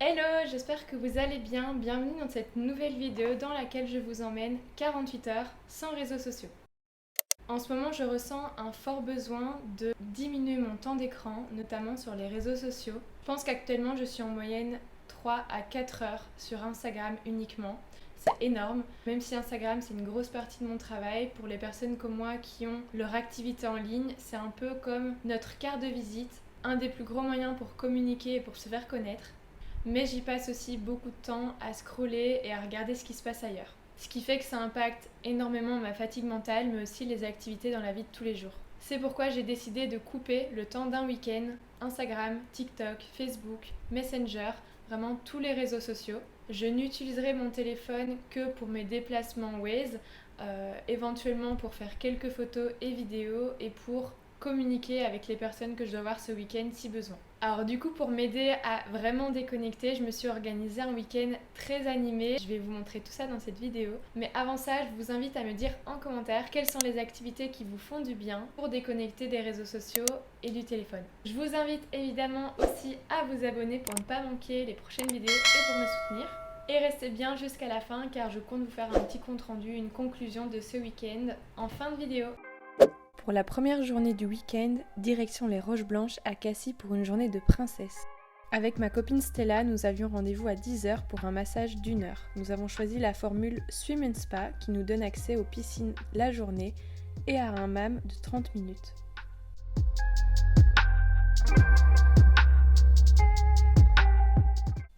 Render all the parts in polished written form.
Hello, j'espère que vous allez bien. Bienvenue dans cette nouvelle vidéo dans laquelle je vous emmène 48 heures sans réseaux sociaux. En ce moment, je ressens un fort besoin de diminuer mon temps d'écran, notamment sur les réseaux sociaux. Je pense qu'actuellement, je suis en moyenne 3 à 4 heures sur Instagram uniquement. C'est énorme, même si Instagram c'est une grosse partie de mon travail. Pour les personnes comme moi qui ont leur activité en ligne, c'est un peu comme notre carte de visite, un des plus gros moyens pour communiquer et pour se faire connaître. Mais j'y passe aussi beaucoup de temps à scroller et à regarder ce qui se passe ailleurs. Ce qui fait que ça impacte énormément ma fatigue mentale, mais aussi les activités dans la vie de tous les jours. C'est pourquoi j'ai décidé de couper le temps d'un week-end Instagram, TikTok, Facebook, Messenger, vraiment tous les réseaux sociaux. Je n'utiliserai mon téléphone que pour mes déplacements Waze, éventuellement pour faire quelques photos et vidéos et pour communiquer avec les personnes que je dois voir ce week-end si besoin. Alors du coup, pour m'aider à vraiment déconnecter, je me suis organisée un week-end très animé. Je vais vous montrer tout ça dans cette vidéo. Mais avant ça, je vous invite à me dire en commentaire quelles sont les activités qui vous font du bien pour déconnecter des réseaux sociaux et du téléphone. Je vous invite évidemment aussi à vous abonner pour ne pas manquer les prochaines vidéos et pour me soutenir. Et restez bien jusqu'à la fin car je compte vous faire un petit compte rendu, une conclusion de ce week-end en fin de vidéo. Pour la première journée du week-end, direction les Roches Blanches à Cassis pour une journée de princesse. Avec ma copine Stella, nous avions rendez-vous à 10h pour un massage d'1 heure. Nous avons choisi la formule Swim and Spa qui nous donne accès aux piscines la journée et à un hammam de 30 minutes.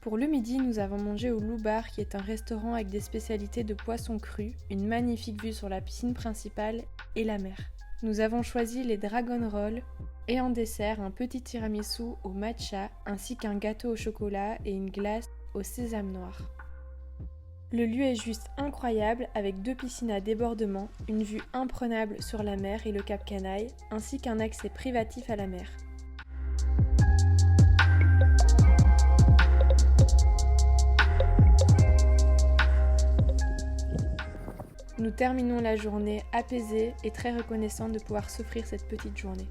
Pour le midi, nous avons mangé au Lou Bar qui est un restaurant avec des spécialités de poissons crus, une magnifique vue sur la piscine principale et la mer. Nous avons choisi les Dragon Rolls et en dessert un petit tiramisu au matcha ainsi qu'un gâteau au chocolat et une glace au sésame noir. Le lieu est juste incroyable avec 2 piscines à débordement, une vue imprenable sur la mer et le Cap Canaille ainsi qu'un accès privatif à la mer. Nous terminons la journée apaisée et très reconnaissants de pouvoir s'offrir cette petite journée.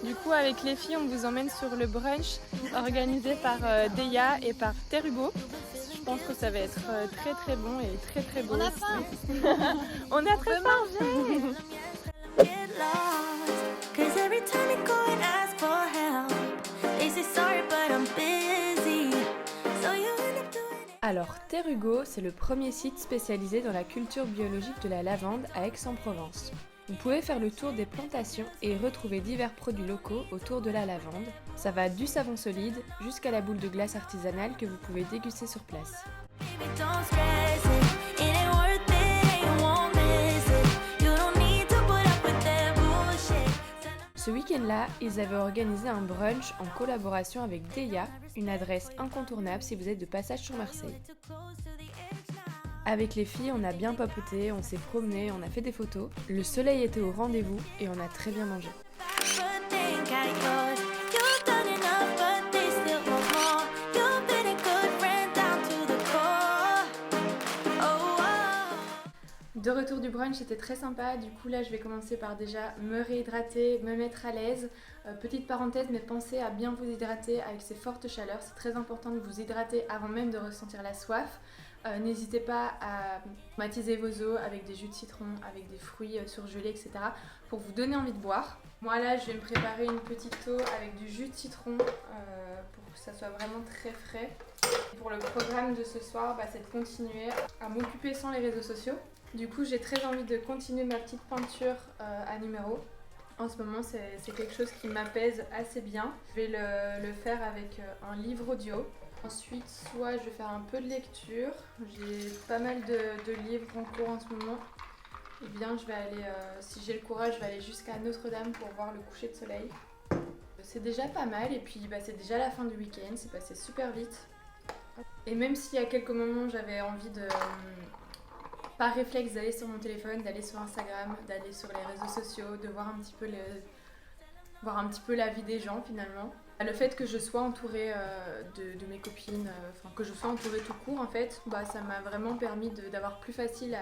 Du coup, avec les filles, on vous emmène sur le brunch organisé par Deya et par Terugo. Je pense que ça va être très très bon et très très beau. On a faim. On a très faim. Alors, Terugo, c'est le premier site spécialisé dans la culture biologique de la lavande à Aix-en-Provence. Vous pouvez faire le tour des plantations et retrouver divers produits locaux autour de la lavande. Ça va du savon solide jusqu'à la boule de glace artisanale que vous pouvez déguster sur place. Ce week-end-là, ils avaient organisé un brunch en collaboration avec Deya, une adresse incontournable si vous êtes de passage sur Marseille. Avec les filles, on a bien papoté, on s'est promené, on a fait des photos. Le soleil était au rendez-vous et on a très bien mangé. De retour du brunch, c'était très sympa. Du coup là, je vais commencer par déjà me réhydrater, me mettre à l'aise. Petite parenthèse, mais pensez à bien vous hydrater avec ces fortes chaleurs. C'est très important de vous hydrater avant même de ressentir la soif. N'hésitez pas à matiser vos eaux avec des jus de citron, avec des fruits surgelés, etc. pour vous donner envie de boire. Moi là, je vais me préparer une petite eau avec du jus de citron pour que ça soit vraiment très frais. Et pour le programme de ce soir, c'est de continuer à m'occuper sans les réseaux sociaux. Du coup, j'ai très envie de continuer ma petite peinture à numéro. En ce moment, c'est quelque chose qui m'apaise assez bien. Je vais le faire avec un livre audio. Ensuite, soit je vais faire un peu de lecture. J'ai pas mal de livres en cours en ce moment. Et bien, je vais aller, si j'ai le courage, je vais aller jusqu'à Notre-Dame pour voir le coucher de soleil. C'est déjà pas mal et puis c'est déjà la fin du week-end, c'est passé super vite. Et même s'il y a quelques moments, j'avais envie de... par réflexe d'aller sur mon téléphone, d'aller sur Instagram, d'aller sur les réseaux sociaux, de voir un petit peu la vie des gens finalement. Le fait que je sois entourée de mes copines, que je sois entourée tout court en fait, ça m'a vraiment permis d'avoir plus facile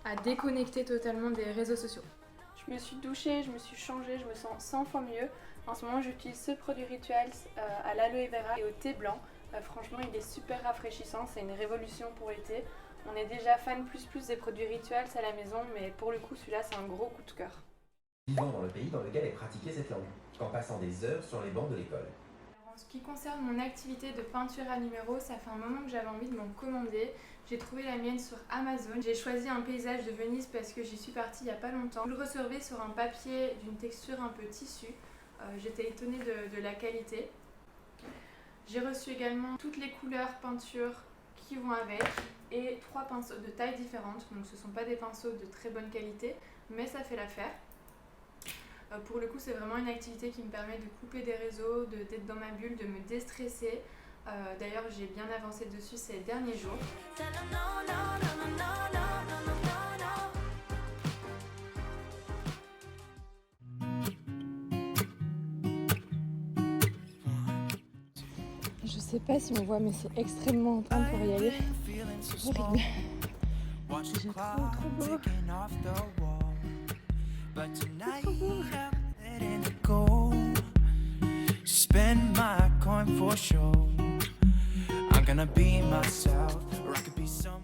à déconnecter totalement des réseaux sociaux. Je me suis douchée, je me suis changée, je me sens 100 fois mieux. En ce moment j'utilise ce produit Rituals à l'aloe vera et au thé blanc. Franchement il est super rafraîchissant, c'est une révolution pour l'été. On est déjà fan plus des produits Rituals à la maison, mais pour le coup celui-là c'est un gros coup de cœur. Vivant dans le pays dans lequel est pratiquée cette langue, en passant des heures sur les bancs de l'école. En ce qui concerne mon activité de peinture à numéro, ça fait un moment que j'avais envie de m'en commander. J'ai trouvé la mienne sur Amazon. J'ai choisi un paysage de Venise parce que j'y suis partie il n'y a pas longtemps. Je le recevais sur un papier d'une texture un peu tissu. J'étais étonnée de la qualité. J'ai reçu également toutes les couleurs peinture qui vont avec et 3 pinceaux de tailles différentes. Donc ce ne sont pas des pinceaux de très bonne qualité, mais ça fait l'affaire. Pour le coup, c'est vraiment une activité qui me permet de couper des réseaux, d'être dans ma bulle, de me déstresser. D'ailleurs, j'ai bien avancé dessus ces derniers jours. Je sais pas si on voit, mais c'est extrêmement intense pour y aller. Horrible. J'ai trop beau. But tonight I'm letting it go. Spend my coin for sure. I'm gonna be myself, or I could be someone.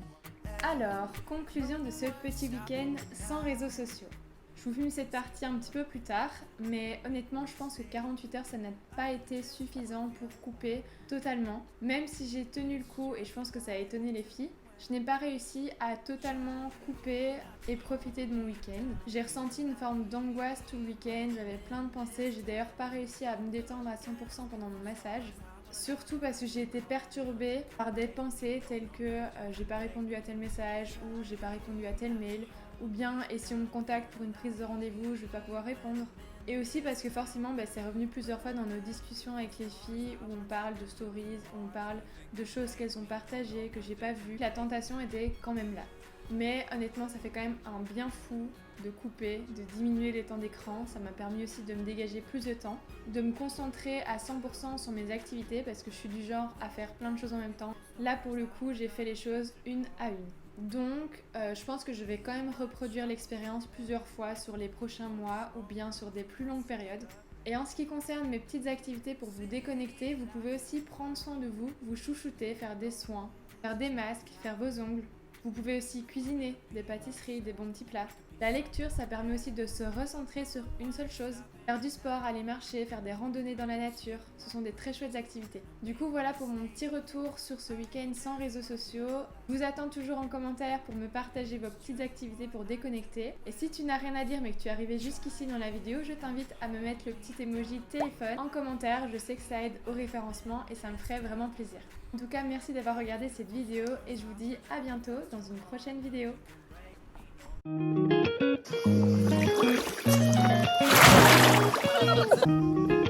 Alors, conclusion de ce petit week-end sans réseaux sociaux. Je vous filme cette partie un petit peu plus tard, mais honnêtement, je pense que 48 heures, ça n'a pas été suffisant pour couper totalement. Même si j'ai tenu le coup, et je pense que ça a étonné les filles, je n'ai pas réussi à totalement couper et profiter de mon week-end. J'ai ressenti une forme d'angoisse tout le week-end, j'avais plein de pensées, j'ai d'ailleurs pas réussi à me détendre à 100% pendant mon massage. Surtout parce que j'ai été perturbée par des pensées telles que j'ai pas répondu à tel message ou j'ai pas répondu à tel mail, ou bien et si on me contacte pour une prise de rendez-vous, je vais pas pouvoir répondre. Et aussi parce que forcément c'est revenu plusieurs fois dans nos discussions avec les filles où on parle de stories, où on parle de choses qu'elles ont partagées, que j'ai pas vues. La tentation était quand même là. Mais honnêtement ça fait quand même un bien fou de couper, de diminuer les temps d'écran. Ça m'a permis aussi de me dégager plus de temps, de me concentrer à 100% sur mes activités parce que je suis du genre à faire plein de choses en même temps. Là pour le coup j'ai fait les choses une à une. Donc je pense que je vais quand même reproduire l'expérience plusieurs fois sur les prochains mois ou bien sur des plus longues périodes. Et en ce qui concerne mes petites activités pour vous déconnecter, vous pouvez aussi prendre soin de vous, vous chouchouter, faire des soins, faire des masques, faire vos ongles. Vous pouvez aussi cuisiner des pâtisseries, des bons petits plats. La lecture, ça permet aussi de se recentrer sur une seule chose. Faire du sport, aller marcher, faire des randonnées dans la nature, ce sont des très chouettes activités. Du coup, voilà pour mon petit retour sur ce week-end sans réseaux sociaux. Je vous attends toujours en commentaire pour me partager vos petites activités pour déconnecter. Et si tu n'as rien à dire mais que tu es arrivé jusqu'ici dans la vidéo, je t'invite à me mettre le petit emoji téléphone en commentaire. Je sais que ça aide au référencement et ça me ferait vraiment plaisir. En tout cas, merci d'avoir regardé cette vidéo et je vous dis à bientôt dans une prochaine vidéo. Thank you.